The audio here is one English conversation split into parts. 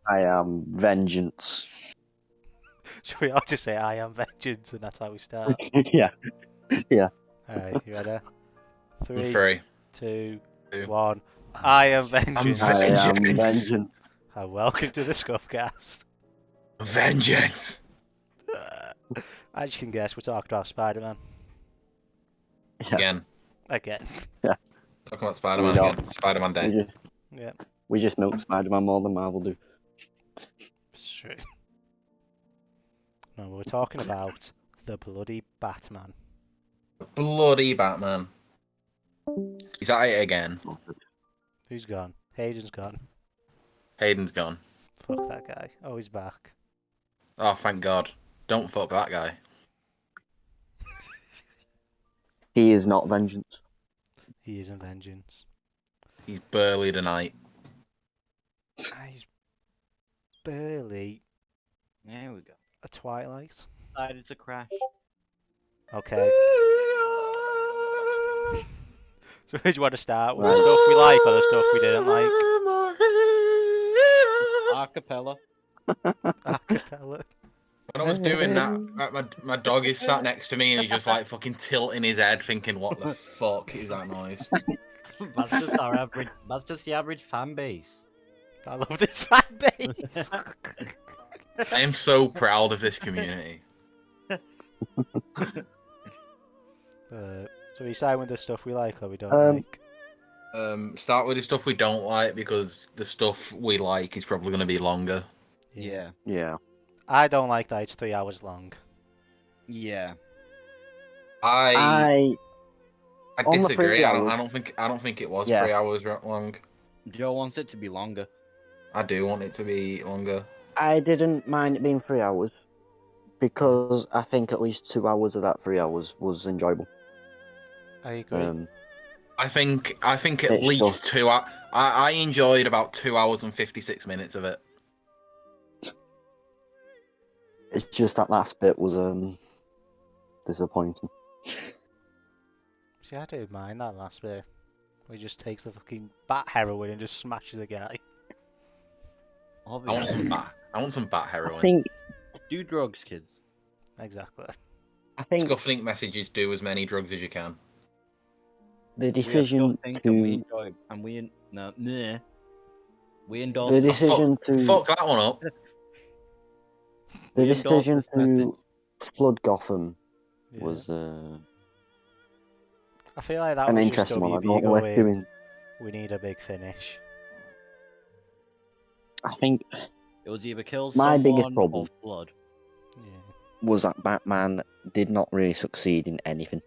I am vengeance. Should we all just say I am vengeance and that's how we start? Yeah. Alright, you ready? 3, 3, 2, 2. 1. I am vengeance. I am Vengeance. vengeance. And welcome to the Scuffcast. Vengeance. As you can guess, we're talking about Spider-Man. Yeah. Again. Again. Talking about Spider-Man again. Spider-Man Day. Yeah, We just milk Spider-Man more than Marvel do. it's true. No, we're talking about the bloody Batman. Bloody Batman. He's at it again. Who's gone? Hayden's gone. Hayden's gone. Fuck that guy. Oh, he's back. Oh, thank God. Don't fuck that guy. He is not vengeance. He isn't vengeance. He's burly tonight. He's barely There we go. a Twilight. Decided to crash. Okay. So where do you want to start? With the stuff we like or the stuff we didn't like? Acapella. Acapella. When I was doing that, my dog is sat next to me and he's just like fucking tilting his head thinking, what the fuck is that noise? That's just our average. That's just the average fan base. I love this fan base. I am so proud of this community. So we start with the stuff we like or we don't like. Start with the stuff we don't like because the stuff we like is probably going to be longer. Yeah. Yeah. I don't like that it's 3 hours long. Yeah. I on the disagree. 3 I hours- don't think it was Yeah. 3 hours long. Joe wants it to be longer. I do want it to be longer. I didn't mind it being 3 hours because I think at least 2 hours of that 3 hours was enjoyable. I agree. I think at It's least just- 2 hours. I enjoyed about 2 hours and 56 minutes of it. It's just that last bit was disappointing. See, I don't mind that last bit. Where he just takes the fucking bat heroin and just smashes a guy. I want Obviously. some bat heroin. I think Do drugs, kids. Exactly. Scuffe'D messages, do as many drugs as you can. the We decision think and we to enjoy and we no meh. We endorse. the decision to Fuck that one up. the we endorse decision this message. to flood Gotham Yeah. was I feel like that an was just interesting one. I WB don't know what going, doing. we need a big finish. I think It was either kill My someone biggest or problem- flood. Yeah. was that Batman did not really succeed in anything.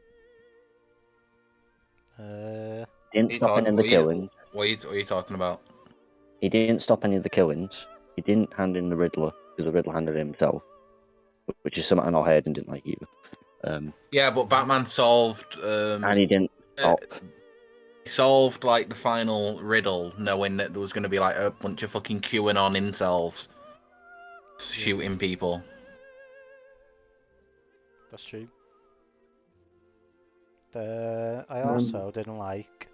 Didn't He's stop any of the killings. What are you talking about? He didn't stop any of the killings. He didn't hand in the Riddler because the Riddler handed it himself, which is something I know Hayden didn't like either. Yeah, but Batman solved. And he didn't stop. Solved like the final riddle, knowing that there was going to be like a bunch of fucking QAnon incels shooting people. That's true. I also didn't like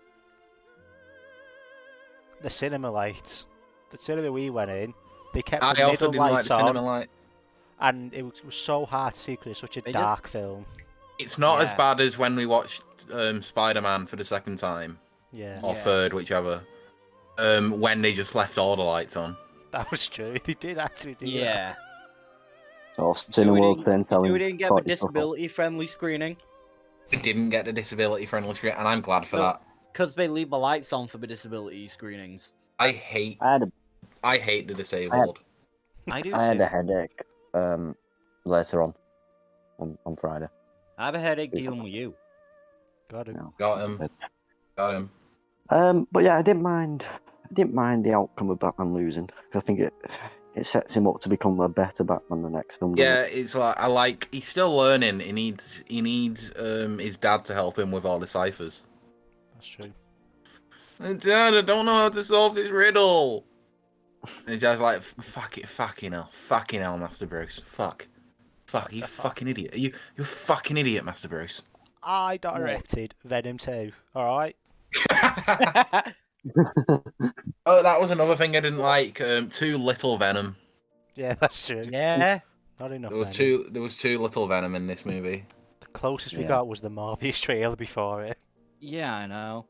the cinema lights. The cinema we went in, they kept the I also middle didn't like lights the on, cinema light. and it was so hard to see because it's such a They just- dark film. It's not as Yeah. bad as when we watched Spider-Man for the second time Yeah, or Yeah. third, whichever. When they just left all the lights on. that was true. They did actually do that. Yeah. Or So we Cineworld then telling we didn't get the sorting stuff out. disability-friendly screening We didn't get the disability-friendly screen, and I'm glad for No. that. because they leave the lights on for the disability screenings. I hate I had the disabled. I do I had too. a headache later on Friday. I have a headache dealing with you. Got it. No. Got him. Got him. But yeah, I didn't mind the outcome of Batman losing. I think it sets him up to become a better Batman the next film. doesn't Yeah, it? it's like he's still learning. He needs his dad to help him with all the ciphers. That's true. Dad, I don't know how to solve this riddle. And his dad's like, fucking hell, Master Bruce, fuck, you fucking idiot, you fucking idiot, Master Bruce. I directed Venom 2. All right. Oh, that was another thing I didn't like. Too little Venom. Yeah, that's true. Yeah. Not enough. There was Venom. too little Venom in this movie. The closest we Yeah. got was the Morbius trailer before it. Yeah, I know.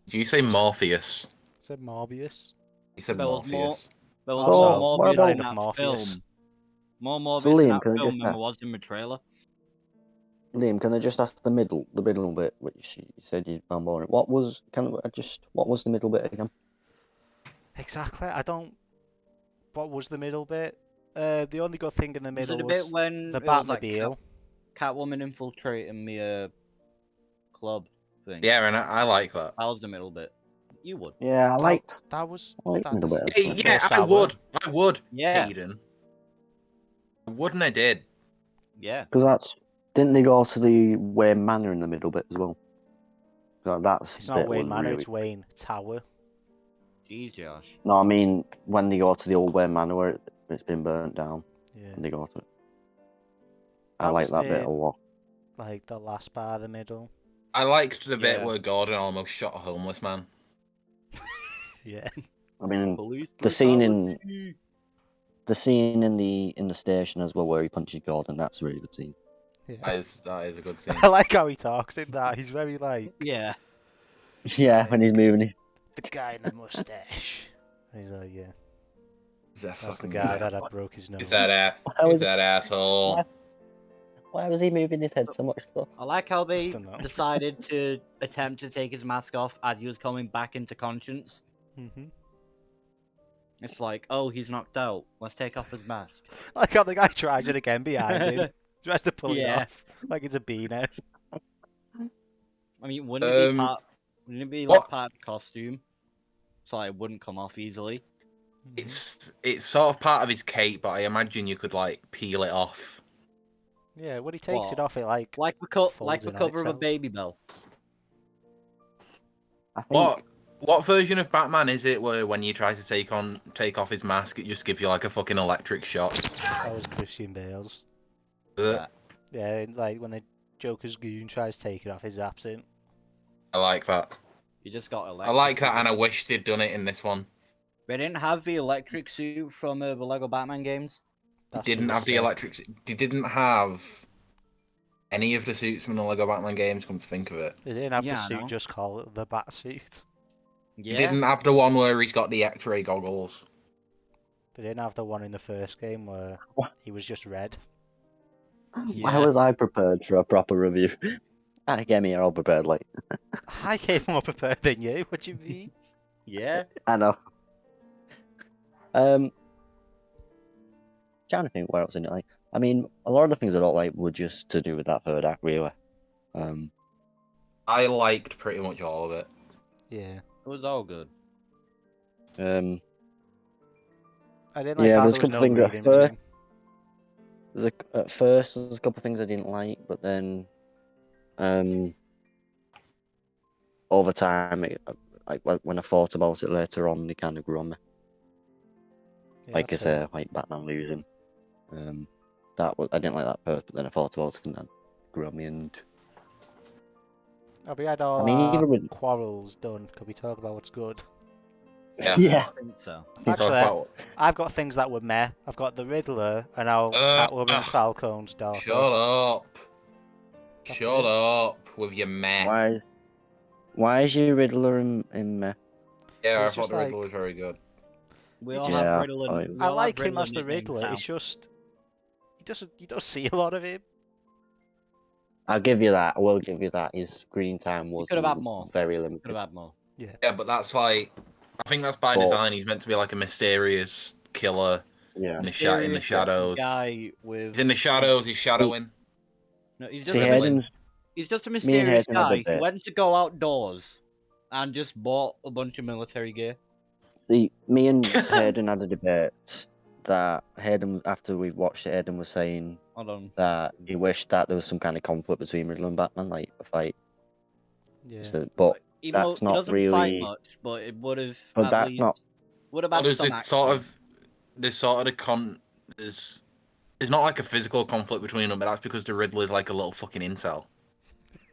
Did you say Morpheus? Said Morbius. You said There was Morpheus. There was Oh, more what Morbius about- in Kind of that Morpheus. film. More Morbius So, Liam, in that can I film just than there ask- was in the trailer. Liam, can I just ask the middle bit, which you said you found boring? What was the middle bit again? Exactly. I don't. What was the middle bit? The only good thing in the Was middle it a was bit when the it was like Batmobile. Catwoman infiltrating the club thing? Yeah, and I like that. That was the middle bit. You would. Yeah, I liked That was. the middle bit. that's- Yeah, First I hour. would. I would. Yeah. Hayden. I would and I did. Yeah. Because didn't they go to the Wayne Manor in the middle bit as well? That's It's bit not Wayne was Manor. really... It's Wayne Tower. Jeez, Josh. No, I mean when they go to the old Wayne Manor where it's been burnt down, Yeah. and they go to it. I That like was that bit the- a lot. Like the last bar of the middle. I liked the bit Yeah. where Gordon almost shot a homeless man. Yeah. I mean, Police the scene in brutality. the scene in the station as well where he punches Gordon. That's a really good scene. Yeah. That is a good scene. I like how he talks in that. He's very like Yeah. Yeah, when he's moving it. the guy in the mustache. He's like, yeah, Is that that's the fucking guy that I broke his nose. Is that How is is- that asshole? Why was he moving his head so much stuff? I like how they Dunno. decided to attempt to take his mask off as he was coming back into conscience. Mm-hmm. It's like, oh, he's knocked out. Let's take off his mask. Like how the guy tries it again behind him. Tries to pull it Yeah. off like it's a beano. I mean, wouldn't it be like what- part of the costume? So it wouldn't come off easily. It's sort of part of his cape, but I imagine you could like peel it off. Yeah, when he takes it What? off, it like Like the folds in on cover of a itself. Baby Bell. I think What version of Batman is it where when you try to take off his mask, it just gives you like a fucking electric shock? that was Christian Bale's. Is it? Yeah. Yeah, and, like when the Joker's goon tries to take it off, his zaps it. I like that. You just got I electric. like that, and I wish they'd done it in this one. They didn't have the electric suit from the Lego Batman games. That's They didn't so have the sick. electric. They didn't have any of the suits from the Lego Batman games. Come to think of it, They didn't have Yeah, I the suit, know. just call it the bat suit. they Yeah. didn't have the one where he's got the X-ray goggles. They didn't have the one in the first game where What? he was just red. why Yeah. was I prepared for a proper review? I came here all prepared, like I came more prepared than you. What do you mean? Yeah. I know. Trying to think where else in it. Like, I mean, a lot of the things I don't like were just to do with that third act, really. I liked pretty much all of it. Yeah. It was all good. Um, I didn't like Yeah, how there's there a was couple no things at reading first. room. at first, there's a couple of things I didn't like, but then, over time, like when I thought about it later on, they kind of grew on me. Yeah, Like I that's fair. say, like Batman losing. I didn't like that first, but then I thought about it and that grew on me. And Have we had all mean, our even with- quarrels done? Could we talk about what's good? Yeah. I think so. Let's talk Actually, about- I've got things that were meh. I've got the Riddler and now Catwoman ugh. Falcon's daughter. Shut up. That's Shut it. up with your meh. why is your Riddler in me? Yeah, I It's thought just the Riddler like- was very good. We It's all just- have Yeah, Riddler. I- we I all like have him as the nicknames Riddler. now. It's just you don't see a lot of him. I'll give you that. I will give you that. His screen time was could have had more. very Could limited. have had more. Yeah, but that's like, I think that's by But- design. He's meant to be like a mysterious killer Yeah. in the Mysterious shadows. Guy with. He's in the shadows. He's shadowing. No, he's just See, a Hayden- Hayden's, He's just a me and mysterious Hayden had a guy who bit. went to go outdoors and just bought a bunch of military gear. me and Hayden had a debate that Hayden, after we watched it, Hayden was saying Hold on. that he wished that there was some kind of conflict between Riddler and Batman, like a fight. Yeah. But Even though that's he not doesn't fight really- much, but it would have But at that's least not- would have Well, had there's some the action. sort of there's not like a physical conflict between them, but that's because the Riddler's like a little fucking incel.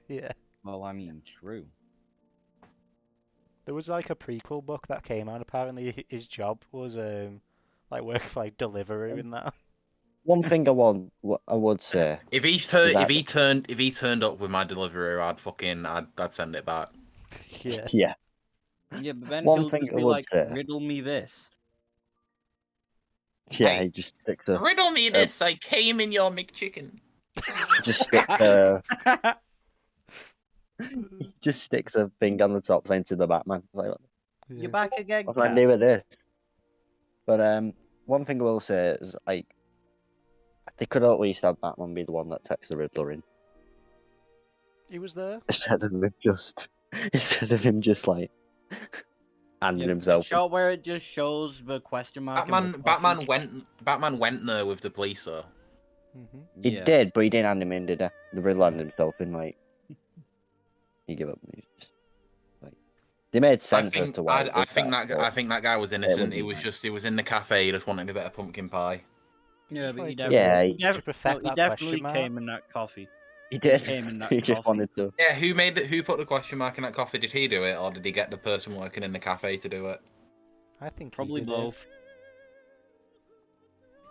Yeah. Well, I mean, true. There was like a prequel book that came out. Apparently, his job was like working for like Deliveroo and that. One thing I would say If is that if he turned up with my delivery, I'd send it back. Yeah. yeah, Yeah, but then one he'll thing just I be would like, say, riddle me this. yeah, Hey. he just sticks a Riddle me this. I came in your McChicken. just sticks a thing on the top saying to the Batman. It's like, You're back again, what can I Cat. do with this? But one thing I will say is like they could at least have Batman be the one that takes the Riddler in He was there. instead of him just like handing Yeah, himself. shot where it just shows the question mark. in the coffee. Batman went there with the police though. Mm-hmm. He Yeah. did, but he didn't hand him in, did he? The Riddler Yeah. handed himself in, like he gave up. He just, like they made sense as to why. I think that guy was innocent. He wasn't was he was in the cafe. He just wanted a bit of pumpkin pie. Yeah, but he Yeah, definitely, Yeah, to perfect he that definitely question mark. came in that coffee. he did. came in that He just coffee. wanted to. Yeah, who put the question mark in that coffee? Did he do it, or did he get the person working in the cafe to do it? I think he Probably did both.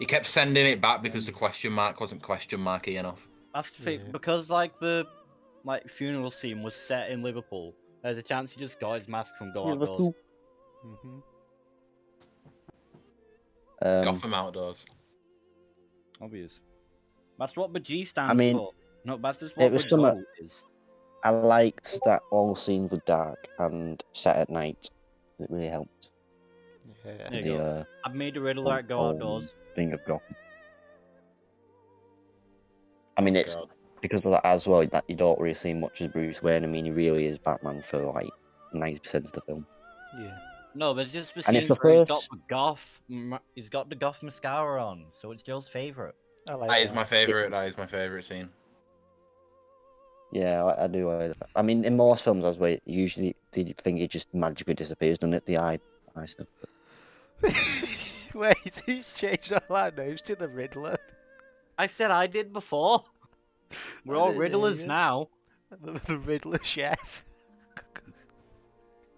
He kept sending it back because the question mark wasn't question marky enough. That's the thing, Yeah. because like the funeral scene was set in Liverpool. There's a chance he just got his mask from Go Outdoors. Mm-hmm. Gotham Outdoors. Obvious. That's what the G stands mean, for. No, that's just it what was the some- goal is. I liked that all scenes were dark and set at night. It really helped. Yeah. There you The go. I've made a Riddler at Go whole Outdoors. thing of Gotham. I mean, it's God. because of that as well that you don't really see much as Bruce Wayne. I mean, he really is Batman for like 90% of the film. Yeah. No, there's just the And if scenes the where he's got first- the goth. He's got the goth mascara on, so it's Joe's favorite. I like That that. is my favorite. That is my favorite scene. Yeah, I do. I mean, in most films, as well, usually the thing it just magically disappears, doesn't it? The eye stuff. Wait, he's changed all our names to the Riddler. I said I did before. We're all Riddlers now. The Riddler chef.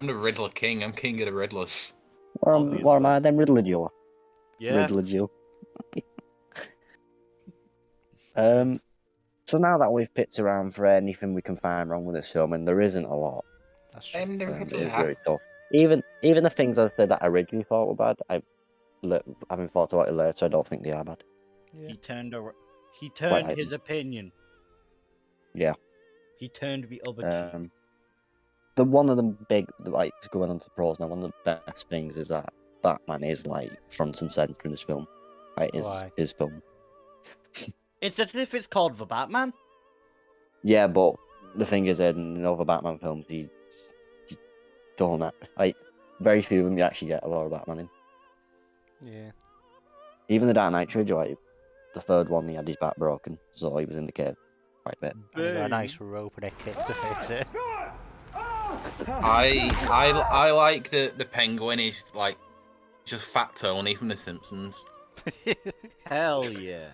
I'm the Riddler King. I'm king of the Riddlers. What am I then? Riddler Joe. Yeah. Riddler Joe. So now that we've picked around for anything we can find wrong with this film, and there isn't a lot, That's true. I'm the it is Riddler. very tough. Even the things I said that I originally thought were bad, having thought about it later, I don't think they are bad. Yeah. He turned Right. his opinion. Yeah. He turned the other cheek. The one of the big, like, going on to pros now, one of the best things is that Batman is like front and center in this film. Like, Why? his film. It's as if it's called The Batman. Yeah, but the thing is, in other Batman films, he don't like very few of them you actually get a lot of Batman in. Yeah. Even the Dark Knight trilogy, like the third one, he had his back broken, so he was in the cave quite a bit. And he got a nice rope and a kick to fix it. I like the Penguin is like just Fat Tony from The Simpsons. Hell yeah.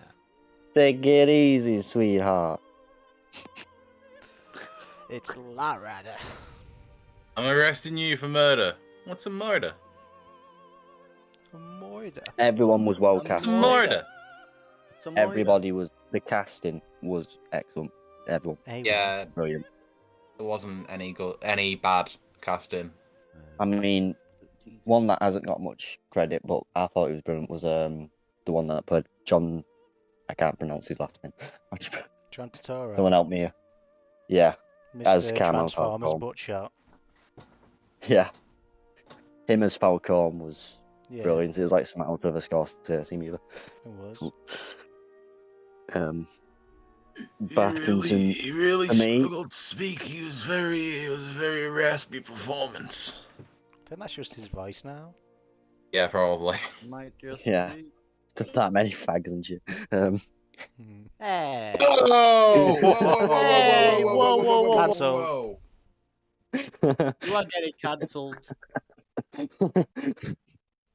Take it easy, sweetheart. It's Larada. I'm arresting you for murder. What's a murder? Moida. Everyone was well It's It's cast. a murder. It's a Moira. Everybody was. The casting was excellent. Everyone, Yeah, brilliant. there wasn't any bad casting. I mean, one that hasn't got much credit, but I thought it was brilliant was the one that played John. I can't pronounce his last name. John Turturro. Someone help me here. Yeah, as Mr. Cameron Transformers Falcone. Buttshot. Yeah. Him as Falcone was Yeah, brilliant. It was like something out of a Scorsese movie. it was. Pattinson. He really I mean- struggled to speak. It was a very raspy performance. I think that's just his voice now. Yeah, probably. Might just Yeah. be. There's that many fags and shit. Hmm. Hey. Whoa! Hey, whoa, whoa, whoa, Cancel. You are getting cancelled.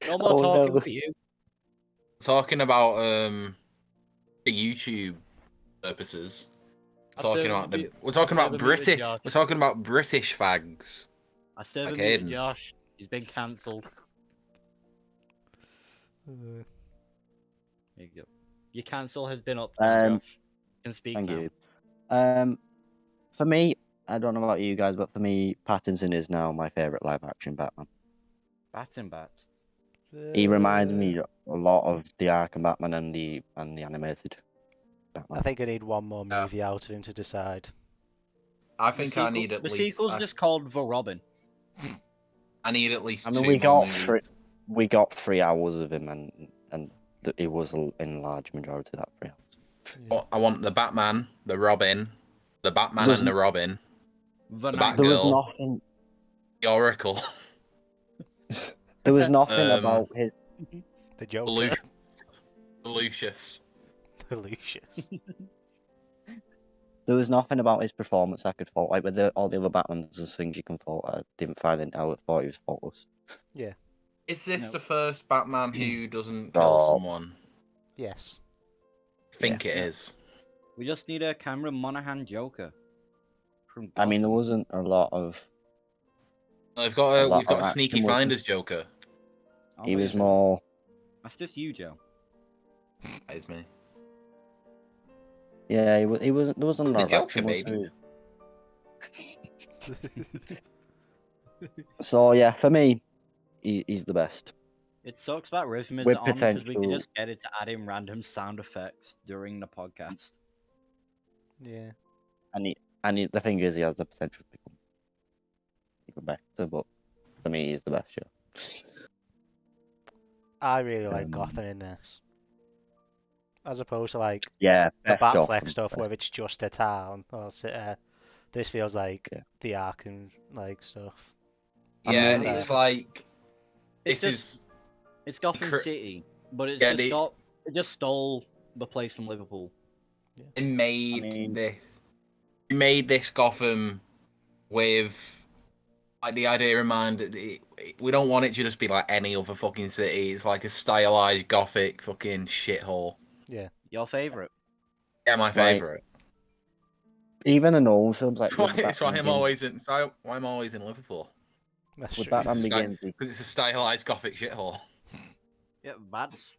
No more Oh, talking no. for you. Talking about for YouTube purposes. I'd say We're talking we'll about be a British judge. we're talking about British fags. I still haven't Okay, muted Josh. He's been cancelled. There you go. Your cancel has been up, Josh. You can speak Thank now. you. For me, I don't know about you guys, but for me, Pattinson is now my favourite live-action Batman. Bats and bats. He reminds me a lot of the Arkham Batman and the animated Batman. I think I need one more movie out of him to decide. I think I need at the least. sequel's just called The Robin. I need at least I mean, 2 we more got movies. we got 3 hours of him, and it was in large majority of that 3 hours. Yeah. I want the Batman, the Robin, the Batman There's- and the Robin, The the Night There was Batgirl, nothing. the Oracle, There was nothing Um, about his. The Joker. Lucius. The Lucius. There was nothing about his performance I could fault. Like with all the other Batmans, there's things you can fault. I didn't find it. I thought he was faultless. Yeah. Is this No. the first Batman who doesn't kill Oh. someone? Yes. I think it is. We just need a Cameron Monaghan Joker. From I mean, there Gotham. wasn't a lot of. We've A got lot we've got of a sneaky action, wasn't finder's Joker. He was Obviously. more. That's just you, Joe. That is me. Yeah, he was. He wasn't. There wasn't a The lot of Joker, action. Was baby. there? So yeah, for me, he's the best. It sucks that Rhythm is With on because we could potential- just get it to add in random sound effects during the podcast. Yeah. The thing is, he has the potential to become even better. But for me, he's the best. Yeah. I really like Um, Gotham in this. As opposed to like Yeah. the best Gotham, Batfleck stuff best. where it's just a town. This feels like Yeah. the Arkham like stuff. Yeah, mean, it's like It's this just is it's Gotham cr- City, but it's Yeah, it just stole the place from Liverpool. it made mean- this. It made this Gotham with like the idea in mind that we don't want it to just be like any other fucking city. It's like a stylized gothic fucking shithole. Your favourite? Yeah, my Like, favorite. Even the Nolan films, like with It's why Batman I'm always in. So why I'm always in Liverpool That's with true. Batman It's a Begins. because it's a stylized gothic shithole. Yeah,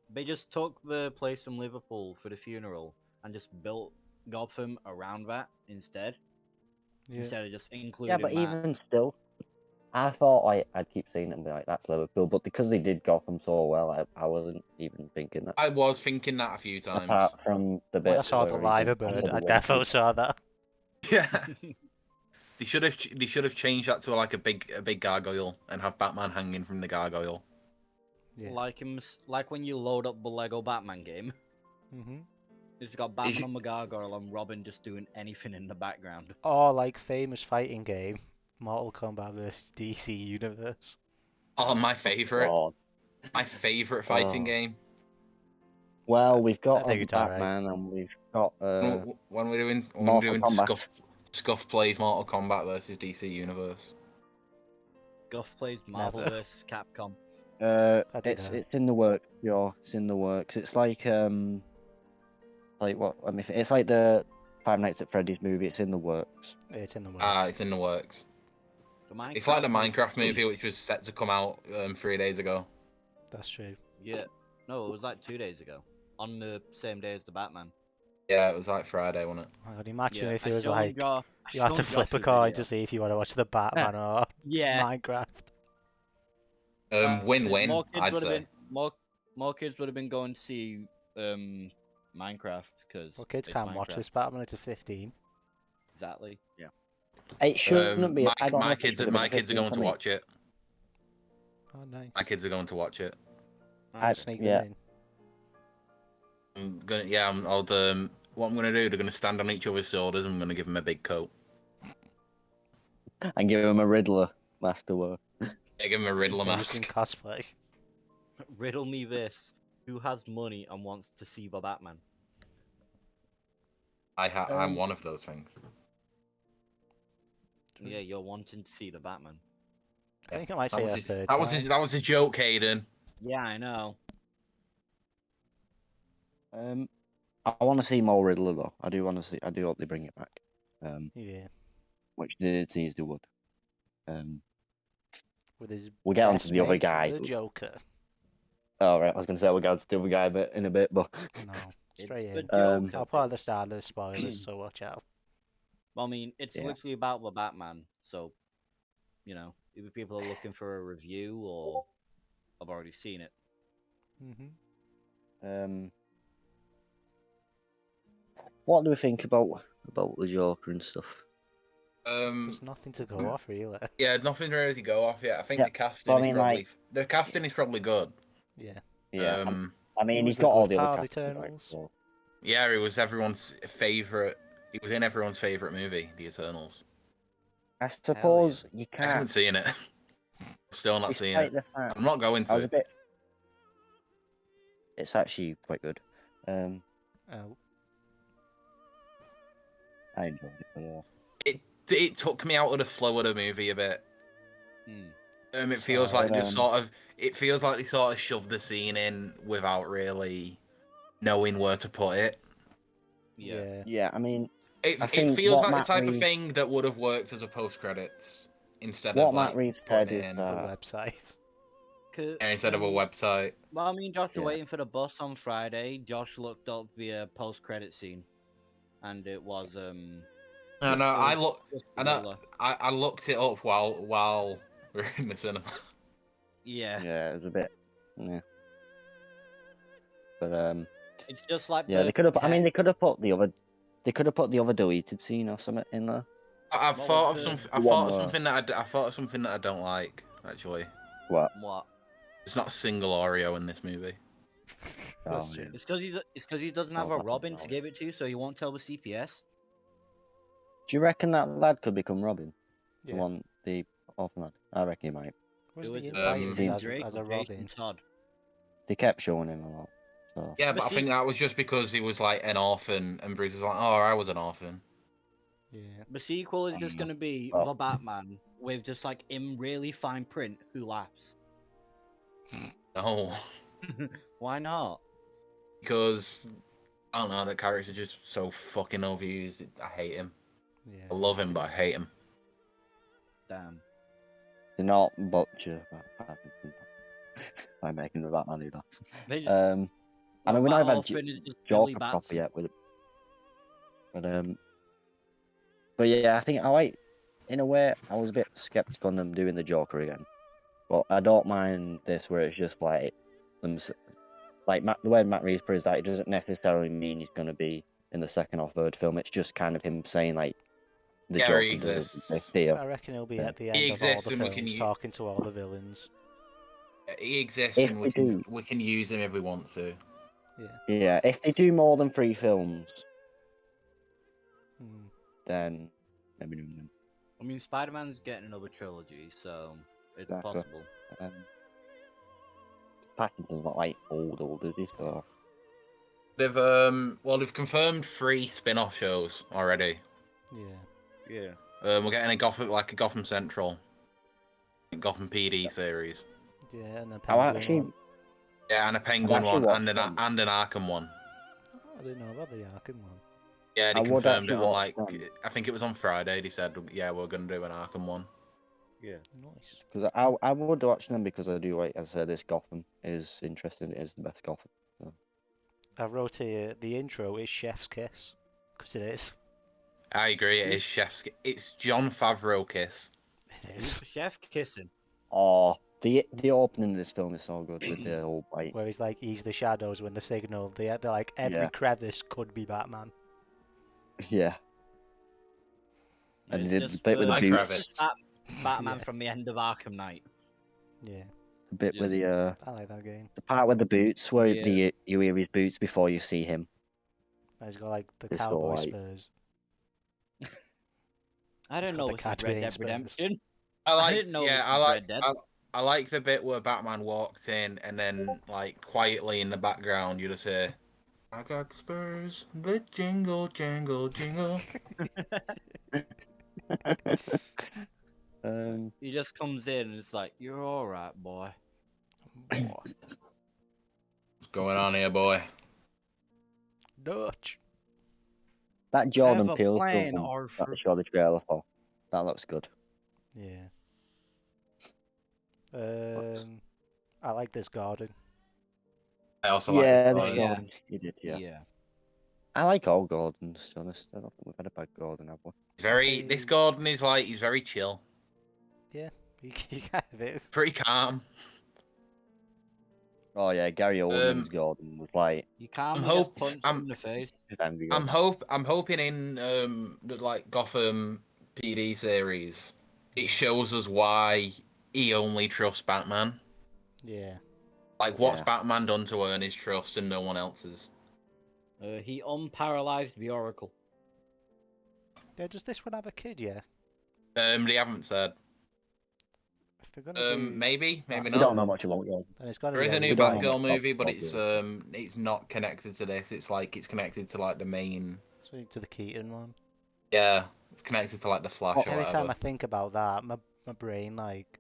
they just took the place from Liverpool for the funeral and just built Gotham around that instead. Yeah. Instead of just including Yeah, but that. even still, I thought I'd keep seeing it and be like, that's Liverpool. But because they did Gotham so well, I wasn't even thinking that. I was thinking that a few times. Apart from the bit When I saw the where he's liver on bird, the I wall. definitely saw that. Yeah. They should have changed that to like a big gargoyle and have Batman hanging from the gargoyle. Yeah. Like when you load up the Lego Batman game, Mhm. it's got Batman on the gargoyle and Robin just doing anything in the background. Or like famous fighting game, Mortal Kombat versus DC Universe. Oh, my favorite. God. My favorite fighting Oh. game. Well, we've got think it's alright. Batman and we've got When we're doing Mortal Kombat. Scuff plays Mortal Kombat versus DC Universe. Guff plays Marvel Never. vs. Capcom. I don't it's know. in the works, it's in the works. It's like what I mean, it's like the Five Nights at Freddy's movie. It's in the works. It's in the works. It's in the works. The It's like the movie- Minecraft movie, which was set to come out 3 days ago. That's true. Yeah. No, it was like 2 days ago. On the same day as the Batman. Yeah, it was like Friday, wasn't it? I could imagine Yeah, if I it was shown like Jo- I you had to shown flip Josh a the coin video. to see if you want to watch the Batman or Yeah. Minecraft. Win-win. More kids I'd would have say. been more kids would have been going to see Minecraft because Well, kids can't watch this Batman. It's a 15. Exactly. It shouldn't be. I don't know My if it kids, should my be kids are 15 going for to me. watch it. Oh, nice. My kids are going to watch it. I'll just sneak them yeah. in. What I'm gonna do? They're gonna stand on each other's shoulders. And I'm gonna give them a big coat. And give him a Riddler masterwork. Yeah, give them a Riddler Just in mask. cosplay. Riddle me this: who has money and wants to see the Batman? I'm one of those things. Yeah, you're wanting to see the Batman. I think I might That say was, a a, third that, was time. that was a joke, Hayden. Yeah, I know. I want to see more Riddler though. I do want to see. I do hope they bring it back. Yeah. Which they did tease they would. with his We'll get onto best the other mate, guy. the Joker. Oh, right, I was going to say we'll get onto the other guy in a bit, but No, It's straight the in. Joker. I'll probably start the spoilers, so watch out. Well, I mean, it's Yeah. literally about the Batman, so either people are looking for a review or I've already seen it. What do we think about the Joker and stuff? There's nothing to go off, really. Yeah, nothing really to go off yet. I think Yeah, the casting but I is mean, probably like- the casting is probably good. Yeah. Yeah, I He mean, was he's the got all good the part other of casting, right, Eternals. so- Yeah, he was everyone's favorite. He was in everyone's favorite movie, The Eternals. I suppose you I haven't can't. seen it. Still not seeing it. Despite the fact, I'm not going I was to. a bit. It's actually quite good. Oh, I enjoyed it. But, yeah. It took me out of the flow of the movie a bit. It feels Sorry, like just sort of. It feels like they sort of shoved the scene in without really knowing where to put it. Yeah. Yeah, I mean, I It think feels what like the Matt type of Reeves- thing that would have worked as a post credits instead what of Matt like Reeves putting said it is in. the that website. Instead of a website. Well, I mean, Josh was Yeah. waiting for the bus on Friday. Josh looked up the post-credit scene, and it was I know. I look. just I know. vanilla. I looked it up while we were in the cinema. Yeah. yeah, it was a bit. Yeah. But It's just like yeah, the they could have. I mean, tech- they could have put the other. They could have put the other deleted scene or something in there. I've What thought of was the- something. I the thought one of where- something I thought of something that I don't like. Actually, What? what? there's not a single Oreo in this movie. That's Oh, true. yeah. It's because he doesn't have Oh, a fucking Robin to hell. give it to, so he won't tell the CPS. Do you reckon that lad could become Robin? Yeah. The one, the orphan lad. I reckon he might. Was It the was insight Nathan as, Drake as a or Jason Robin? Todd. They kept showing him a lot. So Yeah, But but I see- think that was just because he was like an orphan, and Bruce was like, "Oh, I was an orphan." Yeah. The sequel is just Mm. gonna be Oh. the Batman with just like in really fine print who laughs. No, Why not? because I don't know. That character's just so fucking overused. I hate him. I Yeah. love him, but I hate him. Damn. they're not butcher by making the Batman do that. They just, I mean, we're not even Orphan is just Billy Joker proper Batson. yet with it. But yeah, I think I like. In a way, I was a bit skeptical on them doing the Joker again, but I don't mind this where it's just like the way Matt Reeves plays that, it doesn't necessarily mean he's going to be in the second or third film. It's just kind of him saying like the Gary Joker exists. does here. I reckon he'll be Yeah. at the He end of all exists the and we can films talking to all the villains. He exists, If and we do- we can use him if we want to. Yeah. Yeah, if they do more than 3 films, Hmm. then maybe do them. I mean, Spider-Man's getting another trilogy, so it's Exactly. possible. Pattinson's not like old, is he? So They've confirmed 3 spin-off shows already. Yeah. Yeah. We're getting a Gotham Central, Gotham PD series. Yeah, and the I Penguin actually, one. Yeah, and a Penguin actually one, watched and them. an Arkham one. Oh, I didn't know about the Arkham one. Yeah, they I would confirmed it actually on watch like them. I think it was on Friday. They said, yeah, we're gonna do an Arkham one. Yeah. Nice. because I would watch them because I do like, as I said, this Gotham is interesting. It is the best Gotham. I wrote here the intro is Chef's Kiss, because it is. I agree. It is Chef's. It's John Favreau kiss. It is. Chef kissing. Oh, the opening of this film is so good with the whole like. Where he's like, he's the shadows when the signal. They're like, every Yeah. crevice could be Batman. Yeah, and It's the just bit with the Mike boots, Kravitz. Batman Yeah. from the end of Arkham Knight. Yeah, the bit with just- the I like that game. the part with the boots where Yeah. you hear his boots before you see him. And he's got like the It's all cowboy like- spurs. I don't got know the what's cat Red being Dead Spurs. Redemption. I like. didn't know Yeah, it I was like. Red Dead. I like the bit where Batman walked in, and then like quietly in the background, you just hear, "I got spurs, the jingle, jingle, jingle." He just comes in and it's like, "You're all right, boy." Boy, What's going on here, boy? Dutch. That Jordan Have a Peele plan, film that Arthur. they showed the trailer for, that looks good. Yeah. I like this Gordon. I also like Yeah, this this Gordon. yeah. Gordon. You did, yeah. Yeah. I like all Gordons, to be honest. I don't think we've had a bad Gordon, have we? This Gordon is like, he's very chill. He kind of is. Pretty calm. Oh yeah, Gary Oldman's Gordon was like You can't I'm get punched in the face. just envy I'm Gordon. hoping in the like Gotham PD series, it shows us why he only trusts Batman. Yeah. Like, what's Yeah. Batman done to earn his trust and no one else's? He unparalyzed the Oracle. Yeah, does this one have a kid, yeah? They haven't said. If they're gonna do Maybe that, We not. don't know much about Gordon. then it's gotta There be is a at new least don't know Batgirl much movie, but about it's not connected to this. It's like it's connected to like the main. to the Keaton one. Yeah, it's connected to like the Flash or Every whatever. time I think about that, my brain like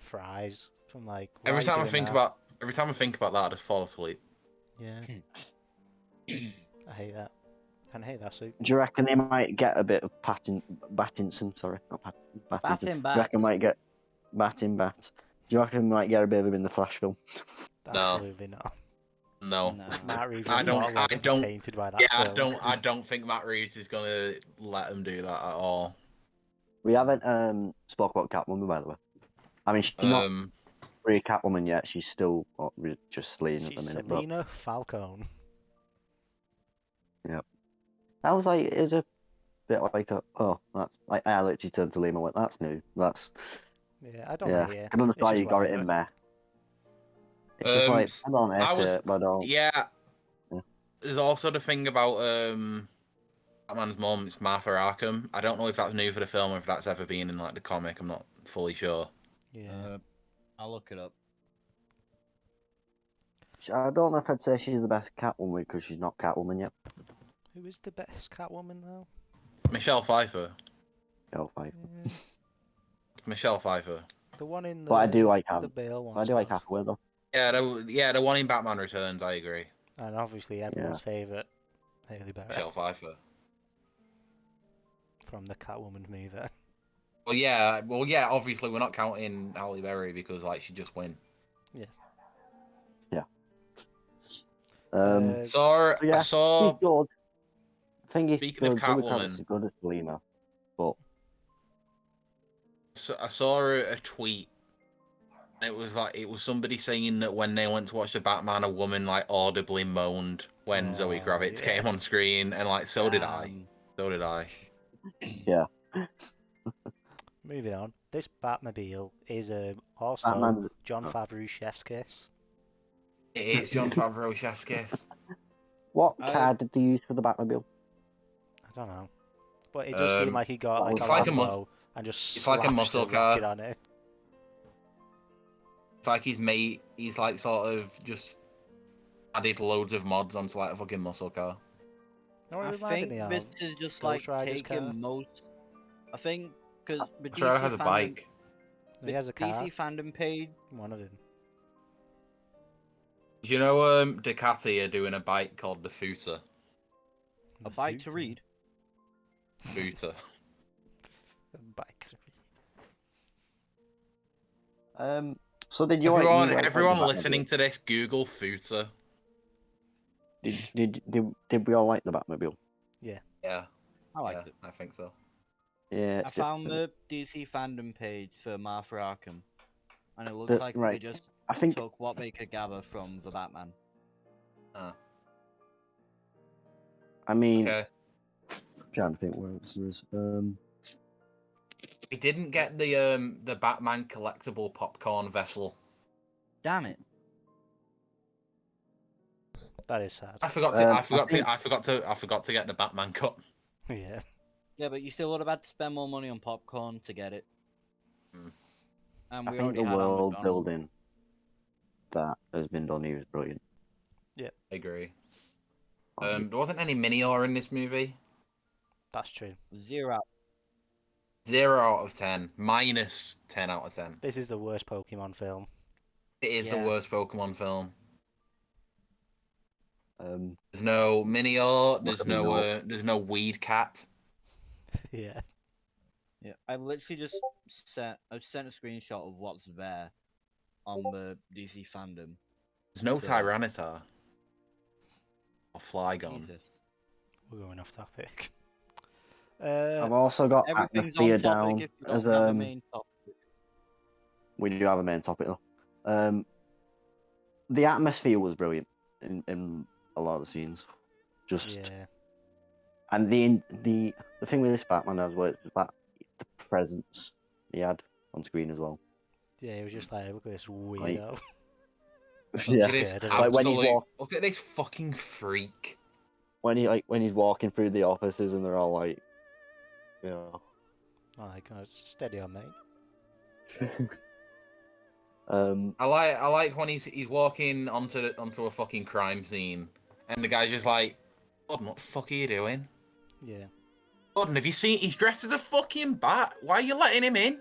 fries from like. why Every are you time I doing think that? about that, I just fall asleep. Yeah. I hate that. I hate that suit. Do you reckon they might get a bit of Battinson? Sorry, not Pattinson. Bat in Do you bat. reckon might get Bat? Do you reckon might get a bit of him in the Flash film? No. Absolutely not. No. No. Matt Reeves I is don't- not I don't- tainted by that Yeah, film. I don't think Matt Reeves is gonna let him do that at all. We haven't spoke about Catwoman, by the way. I mean, she's not really Catwoman yet. She's still just Selena at the She's minute. But Selena Falcone. I was like, it's a bit like that's like I literally turned to Liam and went, that's new. That's Yeah, I don't yeah. hate it. I don't understand why It's you just got it whatever. in there. It's just like I don't hate it, but I don't. Yeah. Yeah. There's also the thing about Batman's mom. It's Martha Arkham. I don't know if that's new for the film or if that's ever been in like the comic. I'm not fully sure. Yeah. I'll look it up. I don't know if I'd say she's the best Catwoman because she's not Catwoman yet. Who is the best Catwoman though? Michelle Pfeiffer. Oh, fine. Yeah. Michelle Pfeiffer. The one in the. But I do like the Hathaway. Bale one. I do like Hathaway though. Yeah, the one in Batman Returns. I agree. And obviously everyone's favourite, Hailey Berry Michelle Pfeiffer. from the Catwoman movie. Well, yeah. Obviously, we're not counting Halle Berry because like she just win. Um, So yeah, I saw. she's good. The thing is, Speaking of Catwoman- as good as Selena, but I saw a tweet. It was somebody saying that when they went to watch the Batman, a woman like audibly moaned when Zoe Oh, Kravitz yeah. came on screen, and like so did I. So did I. yeah, Moving on. This Batmobile is also Batman. John oh. Favreau's chef's kiss. It is John Favreau Chef's Kiss. What I- car did they use for the Batmobile? I don't know. But it does seem like he got like it's a like a mus- Lambo and just it's like a slashed muscle the car. rocket on it. It's like he's like sort of just added loads of mods onto like a fucking muscle car. You know what I it reminded think me of? this is just Ghost like Rider's car. taking most. I think because the Trevor DC has a fandom, bike. He has a car. DC fandom page. One of them. Do you know Ducati are doing a bike called the Futa? A bike to read. Futa. A bike to read. So did you like? Everyone listening to this, Google Futa. Did we all like the Batmobile? Yeah, I liked yeah, it. I think so. Yeah. I it's found different. the DC fandom page for Martha Arkham, and it looks The- like they right. just I think took what they could gather from the Batman. I mean, Okay. I'm trying to think where else there is. We didn't get the Batman collectible popcorn vessel. Damn it! That is sad. I forgot to. I I forgot think- to. I forgot to. I forgot to get the Batman cut. Yeah. Yeah, but you still would have had to spend more money on popcorn to get it. Hmm. And I we think already the had our world McDonald's. building that has been done here is brilliant. I agree. Like, There wasn't any Minior in this movie. That's true. 0. 0 out of 10. Minus 10 out of 10. This is the worst Pokemon film. It is the Yeah. worst Pokemon film. There's no Minior. There's no, There's no Weed Cat. Yeah. Yeah, I literally just sent a screenshot of what's there, on the DC fandom. There's no So- Tyranitar. Or Flygon. Jesus. We're going off topic. I've also got Everything's atmosphere on topic down if you as don't have a main topic. we do have a main topic though. The atmosphere was brilliant in a lot of the scenes. Just Yeah. and the thing with this Batman as well is that the presence he had on screen as well. Yeah, it was just like, look at this weirdo. Yeah. Look at this Scared of it. Like when he's absolute. walk- Look at this fucking freak. when he's walking through the offices and they're all like, you know. Oh my god, steady on, mate. I like when he's walking onto a fucking crime scene, and the guy's just like, Gordon, what the fuck are you doing? Yeah. Gordon, have you seen? He's dressed as a fucking bat. Why are you letting him in?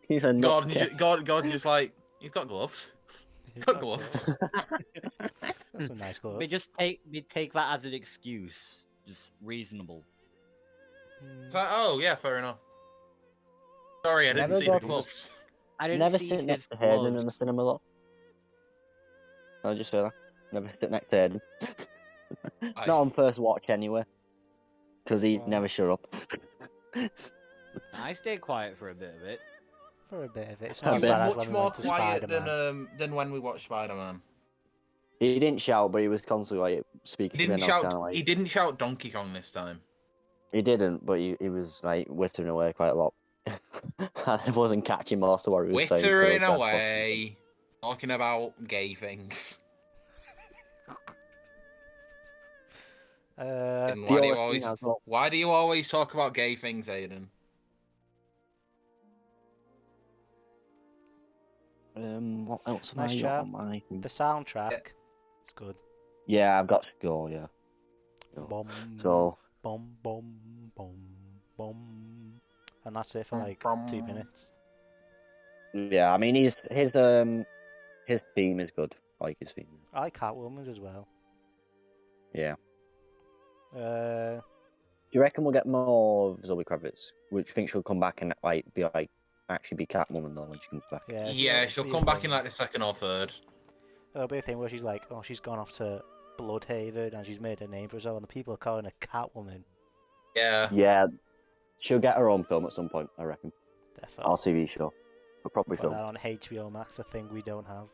He's a nutcase. Gordon just like, he's got gloves. He's got gloves. That's some nice gloves. We take that as an excuse. Just reasonable. It's like, oh yeah, fair enough. Sorry, I didn't Never see the got- gloves. I didn't Never see sit his next to Hayden in the gloves. cinema though. I'll just say that. Never sit next to Hayden. Aye. Not on first watch anyway. Because he'd Wow. never shut up. I stayed quiet for a bit of it. For a bit of it. It's A not as bit. bad as Much when we more went to quiet Spider-Man. than when we watched Spider-Man. He didn't shout, but he was constantly like speaking. He didn't to me, and I was shout. kinda like- He didn't shout Donkey Kong this time. He didn't, but he was like whittering away quite a lot. I wasn't catching most of what he was saying. 'cause I was Wittering quite away, talking about gay things. And The why do you other always? thing as well- Why do you always talk about gay things, Aiden? What else have Nice I got shout. on my thing? The soundtrack. It's good. Yeah, I've got to go. Yeah. Go. Bum, So bum, bum, bum, bum. And that's it for like 2 minutes. yeah, I mean his theme is good. I like his theme. I like Catwoman's as well. Yeah. Uh, Do you reckon we'll get more of Zoe Kravitz? Which think she'll come back and like be like actually be Catwoman though when she comes back? yeah. Yeah, she'll be come a back in thing. like the second or third. There'll be a thing where she's like, oh, she's gone off to Bloodhaven and she's made a name for herself, and the people are calling her Catwoman. Yeah. Yeah, she'll get her own film at some point, I reckon. Definitely. Or TV show, a proper Put film. that on HBO Max, a thing we don't have.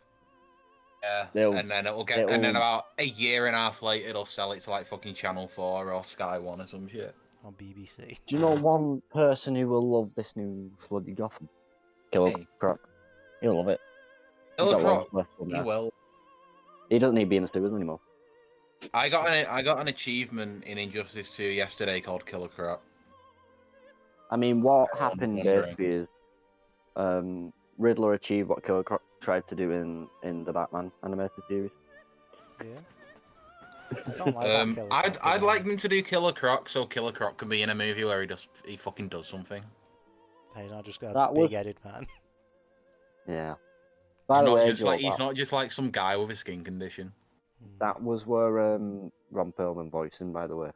Yeah, They'll- and then and then about a year and a half later, it'll sell it to like fucking Channel 4 or Sky 1 or some shit. On BBC. Do you know one person who will love this new flooded Gotham? Killer Hey. Croc. He'll love it. He's Killer got Croc, loads left on he there. will. He doesn't need to be in the sewers anymore. I got an achievement in Injustice 2 yesterday called Killer Croc. I mean, what I'm happened wondering. basically is Riddler achieved what Killer Croc tried to do in the Batman animated series. Yeah. I don't like that Killer I'd Croc, you know. like them to do Killer Croc so Killer Croc can be in a movie where he fucking does something. He's not just got a That was- big-headed man. Yeah. By the way, Joe, He's not just like some guy with a skin condition. that was where Ron Perlman voiced him, by the way.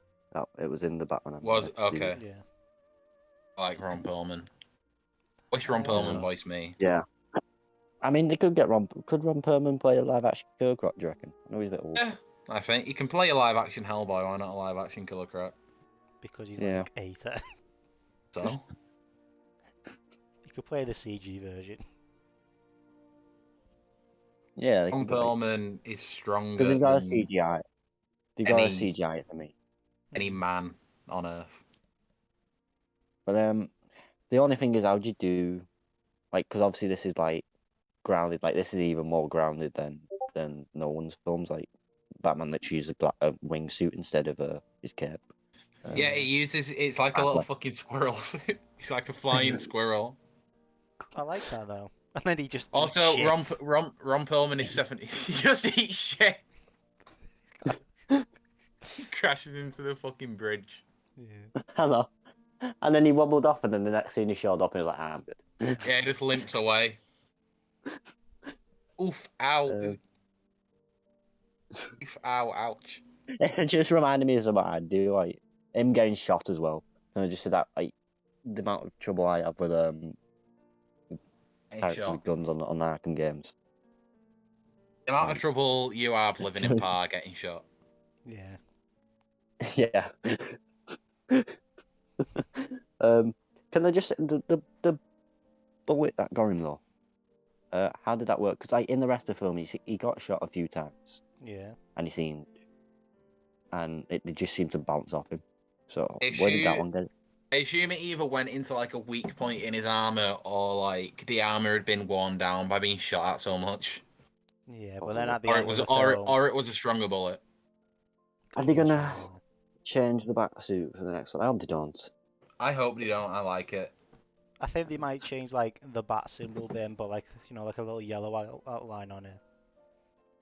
It was in the Batman Was animated series. okay. Yeah. I like Ron Perlman. Wish Ron Oh, Perlman yeah. voiced me. Yeah. I mean, they could get Could Ron Perlman play a live action Killer Croc, do you reckon? I know he's a bit old. Yeah, I think he can play a live action Hellboy. Why not a live action Killer Croc? Because he's Yeah. like 80. So You could play the CG version. Yeah, they Ron could like, Perlman is stronger because they've got a than CGI. They've got a any- CGI for me. any man on Earth. But the only thing is, how'd you do, like, because obviously this is like grounded, like this is even more grounded than Nolan's films, like Batman that uses a wingsuit instead of his cape. Yeah, it uses. It's like a little Batman. fucking squirrel. It's like a flying squirrel. I like that though. And then he just eats Also, shit. Ron Perlman is 70. He just eats shit. He crashes into the fucking bridge. Yeah. I know. And then he wobbled off, and then the next scene he showed up, and he was like, I'm good. Yeah, he just limps away. Oof! Ow! Uh. Oof! Ow! Ouch! It just reminded me of something I do, like him getting shot as well. And I just said that, like, the amount of trouble I have with character shot. with guns on Arkham games. The amount of trouble you have living in Just- Par getting shot. Yeah. Yeah. Can they just the bullet that got him though? How did that work? Because like in the rest of the film, he got shot a few times, Yeah. and it just seemed to bounce off him. So If where did that you- one get? I assume it either went into like a weak point in his armor, or like the armor had been worn down by being shot at so much, Yeah, but then at the or end it was, of the film, or it was a stronger bullet. Are they gonna change the back suit for the next one? I hope they don't. I hope they don't. I like it. I think they might change like the bat symbol then, but like like a little yellow outline on it.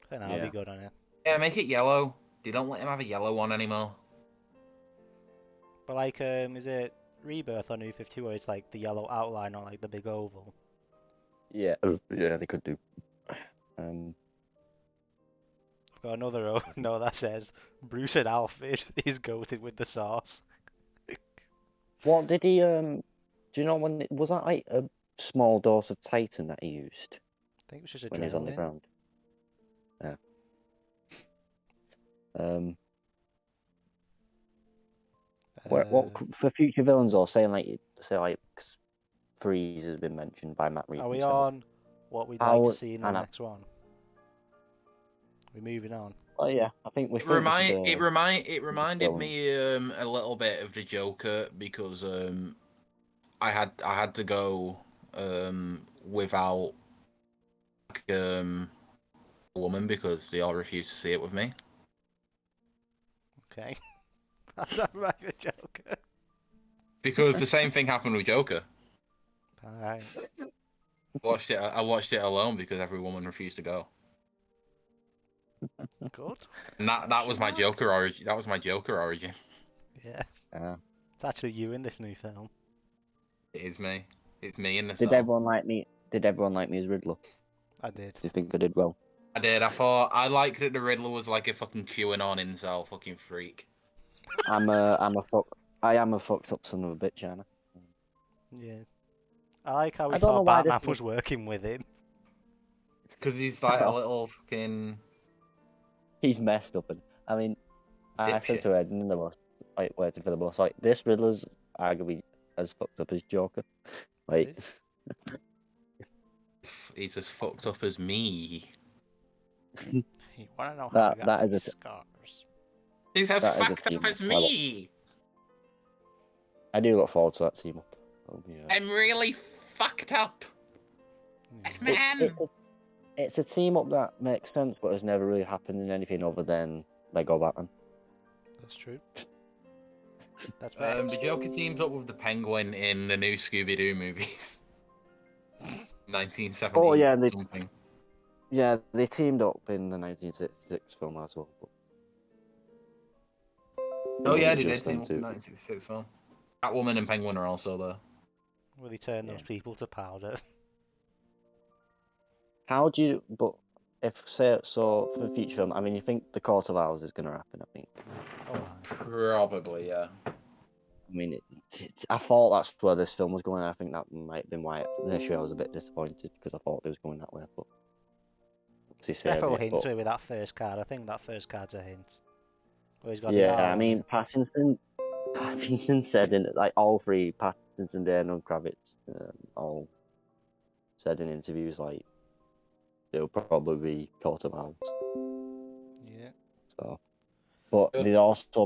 I think that would Yeah. be good on it. Yeah, make it yellow. They don't let him have a yellow one anymore. But like, is it Rebirth or New 52 where it's like the yellow outline on like the big oval? Yeah. Yeah, they could do. I've got another note that says Bruce and Alfred is goated with the sauce. What did he Do you know was that like a small dose of Titan that he used I think it was just when he was on the adrenaline. ground? Yeah. What for future villains or saying like Freeze has been mentioned by Matt Reeves. Are we himself. on what we'd like to see in the next one? We're moving on. Oh yeah, I think we. It reminded me a little bit of the Joker because I had to go without a woman because they all refused to see it with me. Okay. How's that right with Joker? Because the same thing happened with Joker. Alright. I watched it alone because every woman refused to go. Good. And that was my Joker origin. That was my Joker origin. Yeah. Yeah. It's actually you in this new film. It is me. It's me in the Did cell. everyone like me? Did everyone like me as Riddler? I did. Do you think I did well? I did. I thought I liked that the Riddler was like a fucking QAnon incel fucking freak. I am a fucked up son of a bitch, Anna. Yeah. I like how we I don't know thought why this Batman was working with him. Because he's like a little fucking. He's messed up, and I mean, I said Dipshit. to Ed in the bus, like waiting for the bus, like this Riddler's arguably as fucked up as Joker. Like, He's as fucked up as me. You wanna know how I got that is these a scars? He's as That is a fucked team up as up. me. I do look forward to that team up. That'll be, I'm really fucked up. Yeah. Man. It's a team up that makes sense, but has never really happened in anything other than Lego Batman. That's true. That's The Joker teams up with the Penguin in the new Scooby-Doo movies. 1970 Oh, yeah, something. Yeah, they teamed up in the 1966 film as well. But Oh yeah, wasn't they did just them team up in two. 1966 film. Catwoman and Penguin are also there. Will he turn Yeah. those people to powder? How do you? But if say so for the future film, I mean, you think the Court of Owls is going to happen? I think. Oh, aye. Probably, yeah. I mean, I thought that's where this film was going. I think that might have been why initially I was a bit disappointed because I thought it was going that way. But they saved Defo it, hint but- to it with that first card. I think that first card's a hint. Where he's got the yeah, owl I on mean, it. Pattinson said in like all three, Pattinson, Dane, and Kravitz, all said in interviews like it'll probably be Court of Owls. Yeah. So, but Good. they also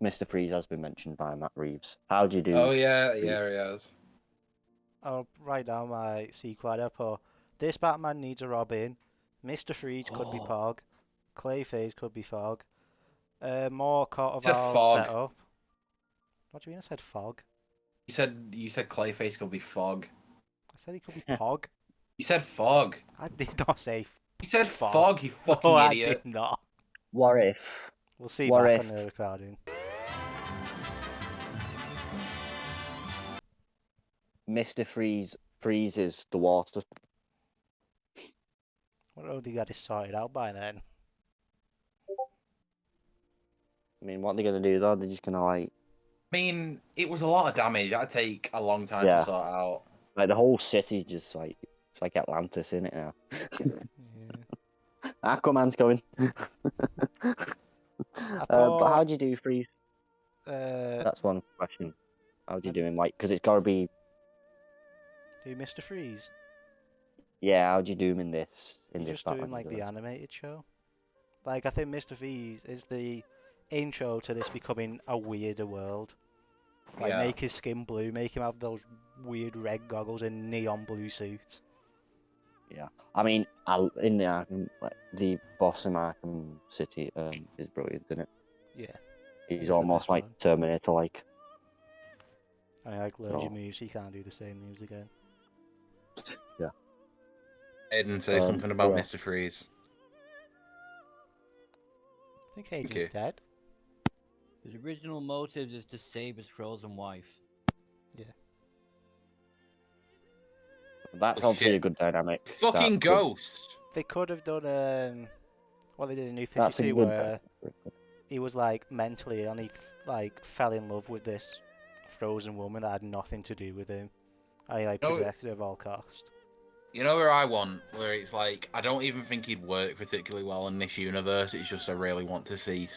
Mr. Freeze has been mentioned by Matt Reeves. How do you do? Oh yeah, he has. I'll write down my sequel. I put this Batman needs a Robin. Mr. Freeze could be Pog. Clayface could be Fog. More Court of Said Owls Fog. set up. What do you mean I said Fog? You said Clayface could be Fog. I said he could be Pog. You said Fog. I did not say You said Fog. Fog, you fucking No, I idiot. did not. What if? We'll see What back if- on the recording. Mr. Freeze freezes the water. What have they got it sorted out by then? I mean, what are they gonna do though? They're just gonna I mean, it was a lot of damage. That'd take a long time Yeah. to sort out. like the whole city just like It's like Atlantis, isn't it now? Yeah. Aquaman's going. I But how thought, do you do freeze? That's one question. How do you do him? Like, because it's got to be. do Mr. Freeze. Yeah, how do you do him in this? You In this just do him Batman like the universe? animated show. Like I think Mr. Freeze is the intro to this becoming a weirder world. Like Yeah. make his skin blue, make him have those weird red goggles and neon blue suits. I mean, in the Arkham, like, the boss in Arkham City is brilliant, isn't it? Yeah. He's He's the almost best like one. Terminator, like. And he like learns your So, moves, he can't do the same moves again. yeah. Aiden, say something but about yeah. Mr. Freeze. I think Aiden's Okay. dead. His original motive is to save his frozen wife. That's Oh, obviously a shit. good dynamic. Fucking that could- Ghost! They could have done what they did in New That's a 52 good where dynamic. he was like mentally ill and he like fell in love with this frozen woman that had nothing to do with him. And he like No. protected her at all cost. You know where I want? Where it's like, I don't even think he'd work particularly well in this universe. It's just I really want to see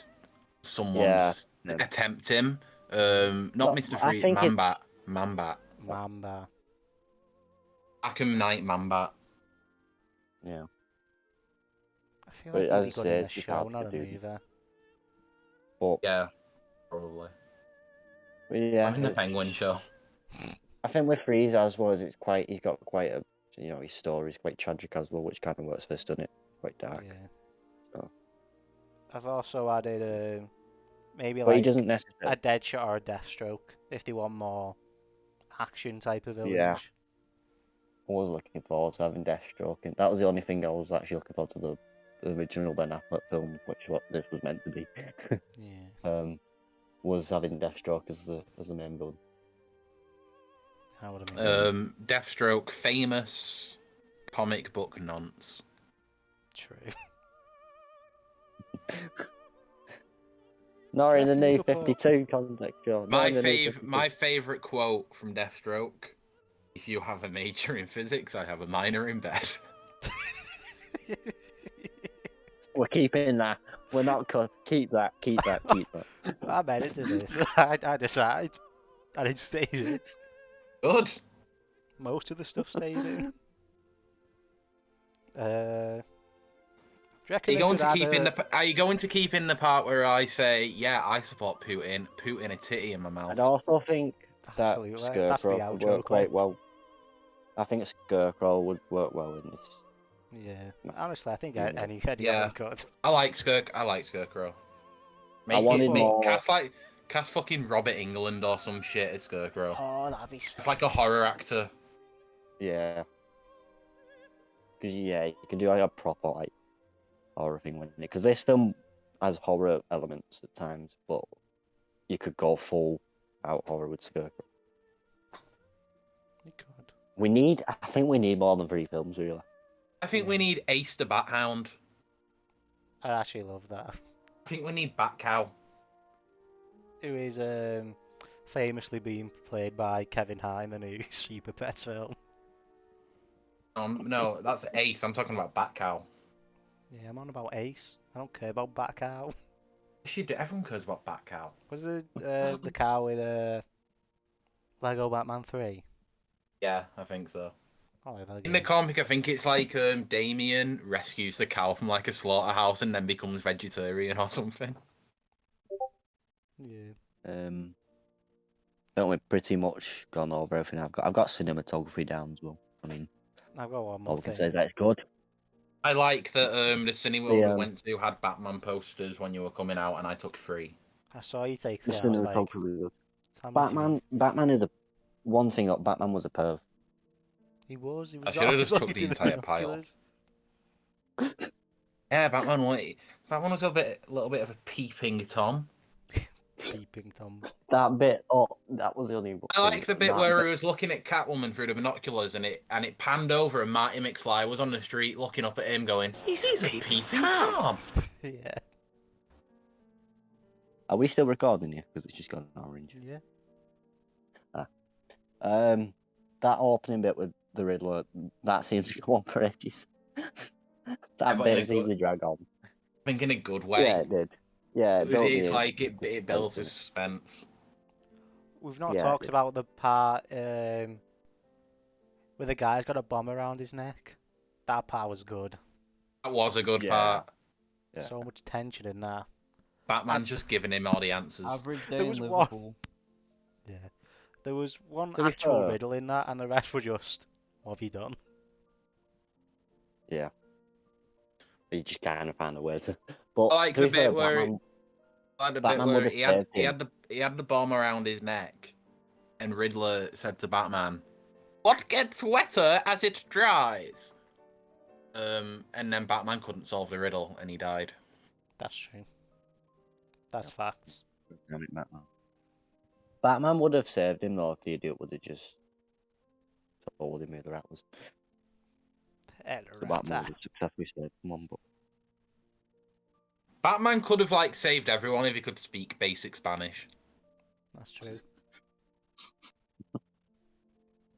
someone's Yeah. attempt him. Not No, Mr. I Freeze, think it- Manbat. Manbat. Mamba. Arkham Knight Manbat. I Yeah. feel But like he'd as be I good say, in a it's just show, hard not to a do. movie. But Yeah, probably. yeah, I'm in the Penguin show. I think with Freeze as well as he's got quite a, his story's quite tragic as well, which kind of works for this, doesn't it? Quite dark. Yeah. So. I've also added maybe But he like doesn't a necessarily. Deadshot or a Deathstroke if they want more action type of villains. Yeah. I was looking forward to having Deathstroke, and that was the only thing I was actually looking forward to the original Ben Affleck film, which is what this was meant to be. Yeah. Was having Deathstroke as the main villain. That would have been Deathstroke, famous comic book nonce. true. Not Do you in the reckon you new could put- 52 context, Joe. Not in the new 52. My favorite quote from Deathstroke: "If you have a major in physics, I have a minor in bed." We're keeping that. We're not cut. Keep that. Keep that. Keep that. I'm editing this. I decided. I didn't stay in. Good. Most of the stuff stayed in. Do you reckon Are you they going could to add keep in the? Are you going to keep in the part where I say, "Yeah, I support Putin"? Putin a titty in my mouth. And I also think that Absolutely. That's the Scarecrow would outro work quite clip. well. I think Scarecrow would work well in this. Yeah. Honestly, I think Yeah. any Yeah. of them could. I like Scarecrow. I wanted Make more. cast fucking Robert England or some shit as Scarecrow. Oh, that'd be sick. It's like a horror actor. Yeah. Because you can do like a proper like horror thing with it. Because this film has horror elements at times, but you could go full out horror with Scarecrow. You could. I think we need more than 3 films, really. I think we need Ace the Bat Hound. I actually love that. I think we need Batcow. Who is famously being played by Kevin Hart in the new Super Pets film. No, that's Ace. I'm talking about Batcow. Yeah, I'm on about Ace. I don't care about Batcow. Everyone cares about Batcow. Was it the cow with Lego Batman 3? Yeah, I think so. Oh, that In the game. comic, I think it's like Damien rescues the cow from like a slaughterhouse and then becomes vegetarian or something. Yeah. Don't we pretty much gone over everything I've got? I've got cinematography down as well. I mean, I've got one all more we can thing. say is that it's good. I like that the cinema The, we went to had Batman posters when you were coming out, and I took 3. I saw you take The 3 and I was like, cinematography is good. how many do you- Batman is one thing that Batman was a perv. He was. I should have always just took looking the through entire pile. binoculars. Yeah, Batman was a little bit of a peeping Tom. Peeping Tom. That bit, that was the only. I like the bit that where he was looking at Catwoman through the binoculars, and it panned over, and Marty McFly was on the street looking up at him, going, "He's a peeping Tom." Yeah. Are we still recording here? Because it's just gone orange. Yeah. That opening bit with the Riddler, that seems to go on for ages. That but in a bit seems good- to drag on. I think in a good way. Yeah, it did. Yeah, it built It's the- like it builds the the suspense. We've not Yeah, talked it- about the part where the guy's got a bomb around his neck. That part was good. That was a good Yeah. part. Yeah. So much tension in there. Batman's just giving him all the answers. Average There day in was one- Liverpool. Yeah. There was one To be actual fair- riddle in that, and the rest were just, what have you done? Yeah. You just kind of found a way to. But I like to the be fair, bit where Batman, like the bit Batman where would've he had saved him. he had the bomb around his neck, and Riddler said to Batman, "What gets wetter as it dries?" And then Batman couldn't solve the riddle, and he died. That's true. That's facts. Damn it, Batman. Batman would have saved him though if the idiot would have just told him who the rat was. The Batman would have successfully saved him on, but Batman could have like saved everyone if he could speak basic Spanish. That's true.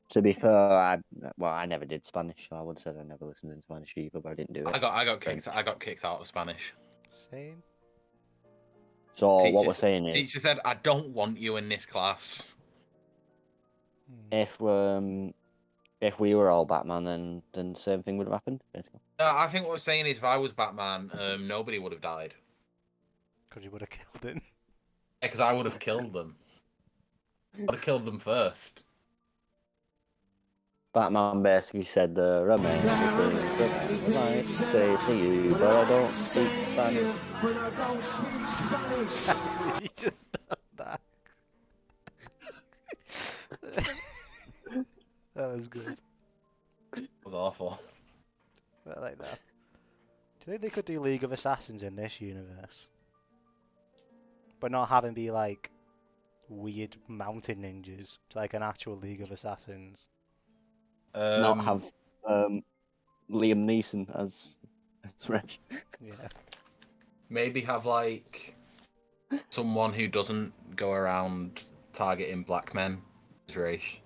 to be fair, I never did Spanish, so I would have said I never listened in Spanish either, but I didn't do it. I got kicked out of Spanish. Same. So what we're saying is, Teacher said, "I don't want you in this class." if we were all Batman, then the same thing would have happened, basically. No, I think what we're saying is, if I was Batman, nobody would have died. Because you would have killed him. Because I would have killed them. I'd have killed them first. Batman basically said the remains the things that I might say to you, but I don't speak Spanish. You just done that. That was good. It was awful. I like that. Do you think they could do League of Assassins in this universe? But not having be like weird mountain ninjas. It's like an actual League of Assassins. Not have Liam Neeson as Resh. Yeah. Maybe have like someone who doesn't go around targeting black men as race.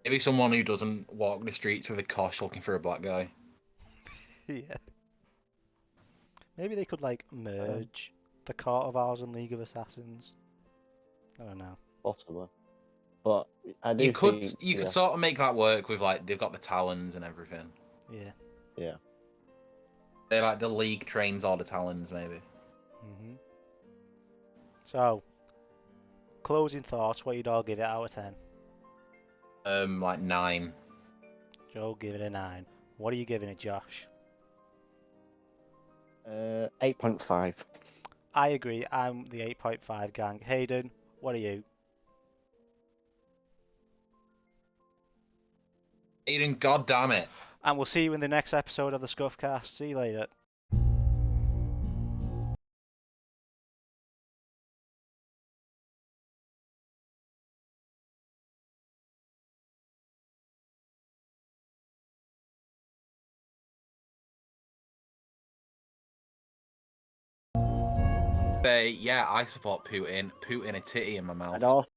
Maybe someone who doesn't walk the streets with a kosh looking for a black guy. Yeah. Maybe they could like merge the Court of Owls and League of Assassins. I don't know. Possibly. But I do You could think, could sort of make that work with like they've got the talons and everything. Yeah. Yeah. They like the league trains all the talons maybe. Mhm. So, closing thoughts. What you'd all give it out of 10? Like 9. Joe, give it a 9. What are you giving it, Josh? 8.5. I agree. I'm the 8.5 gang. Hayden, what are you? Aiden, god damn it. And we'll see you in the next episode of the Scuffcast. See you later. Yeah, I support Putin. Putin a titty in my mouth. I'd also